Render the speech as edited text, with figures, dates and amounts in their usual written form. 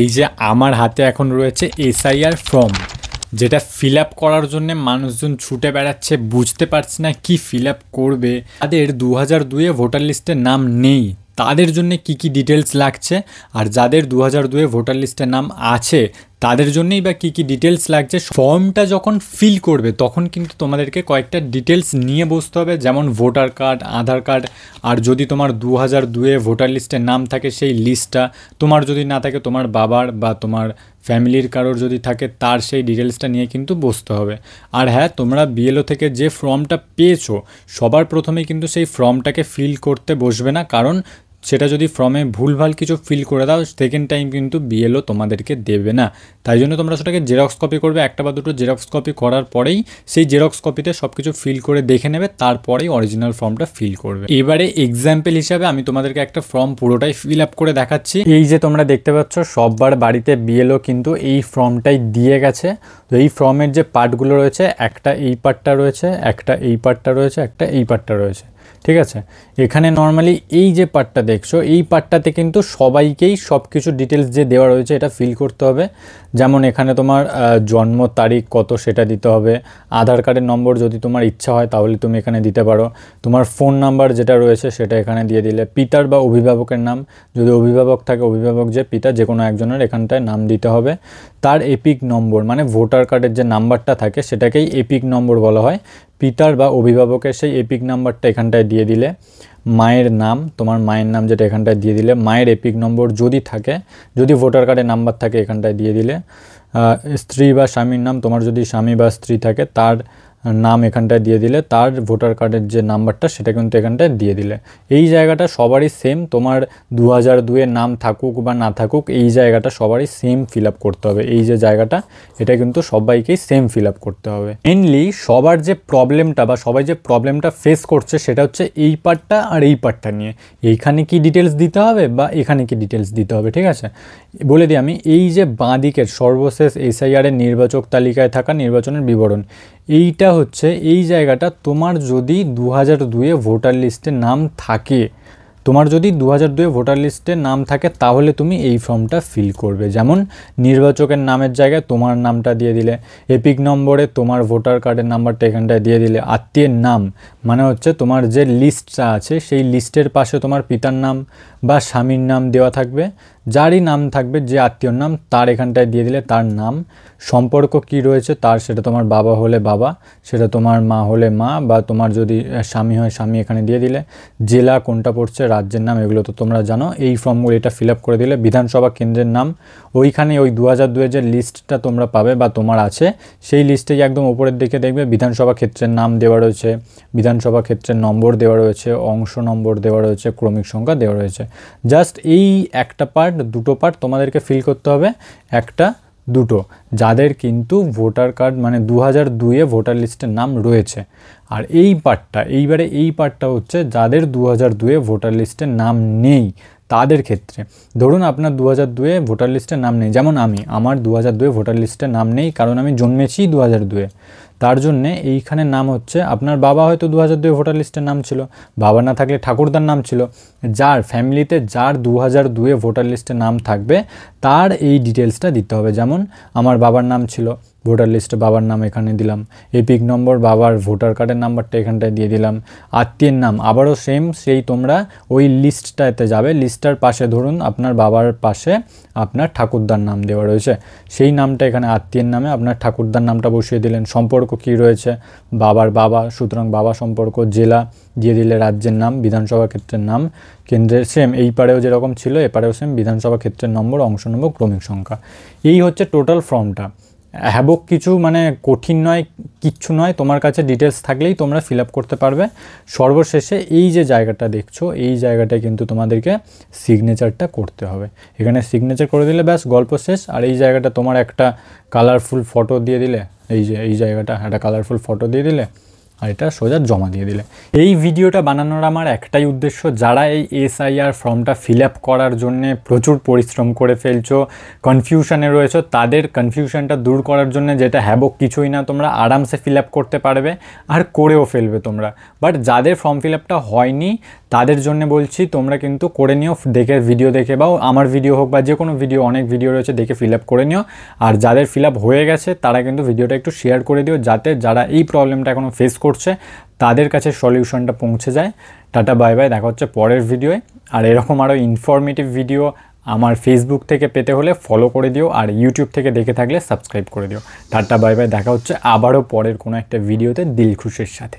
এই যে আমার হাতে এখন রয়েছে এসআইআর ফর্ম, যেটা ফিল আপ করার জন্য মানুষজন ছুটে বেড়াচ্ছে, বুঝতে পারছে না কি ফিল আপ করবে। তাদের 2002-এ ভোটার লিস্টে নাম নেই, তাদের জন্য কি কি ডিটেলস লাগছে, আর যাদের 2002-এ ভোটার লিস্টে নাম আছে তাদের জন্যই বা কী কী ডিটেলস লাগছে। ফর্মটা যখন ফিল করবে তখন কিন্তু তোমাদেরকে কয়েকটা ডিটেলস নিয়ে বসতে হবে, যেমন ভোটার কার্ড, আধার কার্ড, আর যদি তোমার 2002-এ ভোটার লিস্টে নাম থাকে সেই লিস্টটা, তোমার যদি না থাকে তোমার বাবার বা তোমার ফ্যামিলির কারোর যদি থাকে তার সেই ডিটেলসটা নিয়ে কিন্তু বসতে হবে। আর হ্যাঁ, তোমরা বিএলও থেকে যে ফর্মটা পেয়েছো সবার প্রথমেই কিন্তু সেই ফর্মটাকে ফিল করতে বসবে না, কারণ সেটা যদি ফর্মে ভুলভাল কিছু ফিল করে দাও সেকেন্ড টাইম কিন্তু বিএলও তোমাদেরকে দেবে না। তাই জন্য তোমরা সেটাকে জেরক্স কপি করবে, একটা বা দুটো জেরক্স কপি করার পরেই সেই জেরক্স কপিতে সব কিছু ফিল করে দেখে নেবে, তারপরেই অরিজিনাল ফর্মটা ফিল করবে। এবারে এক্সাম্পল হিসাবে আমি তোমাদেরকে একটা ফর্ম পুরোটাই ফিল আপ করে দেখাচ্ছি। এই যে তোমরা দেখতে পাচ্ছ সববার বাড়িতে বিএলও কিন্তু এই ফর্মটাই দিয়ে গেছে। তো এই ফর্মের যে পার্টগুলো রয়েছে, একটা এই পার্টটা রয়েছে, একটা এই পার্টটা রয়েছে, একটা এই পার্টটা রয়েছে, ঠিক আছে। এখানে নর্মালি এই যে পার্টটা দেখছো এই পার্টটাতে কিন্তু সবাইকেই সব কিছু ডিটেলস যে দেওয়া রয়েছে এটা ফিল করতে হবে। যেমন এখানে তোমার জন্ম তারিখ কত সেটা দিতে হবে, আধার কার্ডের নম্বর যদি তোমার ইচ্ছা হয় তাহলে তুমি এখানে দিতে পারো, তোমার ফোন নাম্বার যেটা রয়েছে সেটা এখানে দিয়ে দিলে, পিতার বা অভিভাবকের নাম যদি অভিভাবক থাকে, অভিভাবক যে পিতা যে কোনো একজনের এখানটায় নাম দিতে হবে, তার এপিক নম্বর মানে ভোটার কার্ডের যে নাম্বারটা থাকে সেটাকেই এপিক নম্বর বলা হয়, পিতার বা অভিভাবকের সেই এপিক নাম্বারটা এখানটায় দিয়ে দিলে, মায়ের নাম তোমার মায়ের নাম যেটা এখানটায় দিয়ে দিলে, মায়ের এপিক নম্বর যদি থাকে, যদি ভোটার কার্ডে নাম্বার থাকে এখানটায় দিয়ে দিলে, স্ত্রী বা স্বামীর নাম তোমার যদি স্বামী বা স্ত্রী থাকে তার নাম এখানটায় দিয়ে দিলে, তার ভোটার কার্ডের যে নাম্বারটা সেটা কিন্তু এখানটায় দিয়ে দিলে। এই জায়গাটা সবারই সেম, তোমার 2002-এর নাম থাকুক বা না থাকুক এই জায়গাটা সবারই সেম ফিল আপ করতে হবে। এই যে জায়গাটা এটা কিন্তু সবাইকেই সেম ফিল আপ করতে হবে। মেনলি সবার যে প্রবলেমটা বা সবাই যে প্রবলেমটা ফেস করছে সেটা হচ্ছে এই পার্টটা আর এই পার্টটা নিয়ে, এইখানে কি ডিটেলস দিতে হবে বা এখানে কি ডিটেলস দিতে হবে, ঠিক আছে। বলে দিই আমি, এই যে বাঁ দিকের সর্বশেষ এসআইআরের নির্বাচক তালিকায় থাকা নির্বাচনের বিবরণ, এইটা হচ্ছে এই জায়গাটা তোমার যদি 2002-এ ভোটার লিস্টে নাম থাকে, তোমার যদি 2002-এ ভোটার লিস্টে নাম থাকে তাহলে তুমি এই ফর্মটা ফিল করবে। যেমন নির্বাচকের নামের জায়গায় তোমার নামটা দিয়ে দিলে, এপিক নম্বরে তোমার ভোটার কার্ডের নাম্বারটা এখানটায় দিয়ে দিলে, আত্মীয়ের নাম মানে হচ্ছে তোমার যে লিস্টটা আছে সেই লিস্টের পাশে তোমার পিতার নাম বা স্বামীর নাম দেওয়া থাকবে, যারই নাম থাকবে যে আত্মীয়র নাম তার এখানটায় দিয়ে দিলে তার নাম, সম্পর্ক কি রয়েছে তার, সেটা তোমার বাবা হলে বাবা, সেটা তোমার মা হলে মা, বা তোমার যদি স্বামী হয় স্বামী এখানে দিয়ে দিলে, জেলা কোনটা পড়ছে, রাজ্যের নাম, এগুলো তো তোমরা জানো। এই ফর্মগুলো এটা ফিল আপ করে দিলে, বিধানসভা কেন্দ্রের নাম ওইখানে ওই 2002-এর যে লিস্টটা তোমরা পাবে বা তোমার আছে সেই লিস্টেই একদম উপরের দিকে দেখবে বিধানসভা ক্ষেত্রের নাম দেওয়া রয়েছে, বিধানসভা ক্ষেত্রের নম্বর দেওয়া রয়েছে, অংশ নম্বর দেওয়া রয়েছে, ক্রমিক সংখ্যা দেওয়া রয়েছে। জাস্ট এই একটা পার্ট, দুটো পার্ট তোমাদেরকে ফিল করতে হবে, একটা দুটো, যাদের কিন্তু ভোটার কার্ড মানে 2002-এ ভোটার লিস্টের নাম রয়েছে। আর এই পার্টটা, এইবারে এই পার্টটা হচ্ছে যাদের 2002-এ ভোটার লিস্টের নাম নেই তাদের ক্ষেত্রে। ধরুন আপনার 2002-এ ভোটার লিস্টের নাম নেই, যেমন আমার 2002-এ ভোটার লিস্টের নাম নেই কারণ আমি জন্মেছি 2002-এ, তার জন্যে এইখানে নাম হচ্ছে, আপনার বাবা হয়তো 2002-এ ভোটার লিস্টের নাম ছিল, বাবা না থাকলে ঠাকুরদার নাম ছিল, যার ফ্যামিলিতে যার 2002-এ ভোটার লিস্টে নাম থাকবে তার এই ডিটেলসটা দিতে হবে। যেমন আমার বাবার নাম ছিল ভোটার লিস্টে, বাবার নাম এখানে দিলাম, এপিক নম্বর বাবার ভোটার কার্ডের নাম্বারটা এখানটায় দিয়ে দিলাম, আত্মীয়ের নাম আবারও সেম, সেই তোমরা ওই লিস্টটাতে যাবে, লিস্টটার পাশে ধরুন আপনার বাবার পাশে আপনার ঠাকুরদার নাম দেওয়া রয়েছে, সেই নামটা এখানে আত্মীয়ের নামে আপনার ঠাকুরদার নামটা বসিয়ে দিলেন, সম্পর্ক কী রয়েছে বাবার বাবা, সুতরাং বাবা সম্পর্ক, জেলা দিয়ে দিলে রাজ্যের নাম, বিধানসভা ক্ষেত্রের নাম, কেন্দ্রের সেম এই পারেও যেরকম ছিল এপারেও সেম, বিধানসভা ক্ষেত্রের নম্বর, অংশ নম্বর, ক্রমিক সংখ্যা। এই হচ্ছে টোটাল ফর্মটা। হ্যাবক কিছু মানে কঠিন নয়, কিচ্ছু নয়, তোমার কাছে ডিটেলস থাকলেই তোমরা ফিল আপ করতে পারবে। সর্বশেষে এই যে জায়গাটা দেখছো এই জায়গাটায় কিন্তু তোমাদেরকে সিগনেচারটা করতে হবে, এখানে সিগনেচার করে দিলে ব্যাস গল্প শেষ। আর এই জায়গাটা তোমার একটা কালারফুল ফটো দিয়ে দিলে, এই যে এই জায়গাটা একটা কালারফুল ফটো দিয়ে দিলে, আর এটা সোজা জমা দিয়ে দিলে। এই ভিডিওটা বানানোর আমার একটাই উদ্দেশ্য, যারা এই এসআইআর ফর্মটা ফিল আপ করার জন্যে প্রচুর পরিশ্রম করে ফেলছো, কনফিউশনে রয়েছো, তাদের কনফিউশনটা দূর করার জন্য, যেটা হ্যাবক কিছুই না, তোমরা আরামসে ফিল আপ করতে পারবে আর করেও ফেলবে তোমরা। বাট যাদের ফর্ম ফিল আপটা হয়নি তাদের জন্য বলছি, তোমরা কিন্তু করে নিও, দেখে ভিডিও দেখে বা আমার ভিডিও হোক বা যে কোনো ভিডিও, অনেক ভিডিও রয়েছে, দেখে ফিল আপ করে নিও। আর যাদের ফিল আপ হয়ে গেছে তারা কিন্তু ভিডিওটা একটু শেয়ার করে দিও, যাতে যারা এই প্রবলেমটা এখনও ফেস করছে তাদের কাছে সলিউশনটা পৌঁছে যায়। টাটা বাই বাই, দেখা হচ্ছে পরের ভিডিওয়। আর এরকম আরও ইনফরমেটিভ ভিডিও আমার ফেসবুক থেকে পেতে হলে ফলো করে দিও, আর ইউটিউব থেকে দেখে থাকলে সাবস্ক্রাইব করে দিও। টাটা বাই বাই, দেখা হচ্ছে আবারও পরের কোনো একটা ভিডিওতে দিলখুশের সাথে।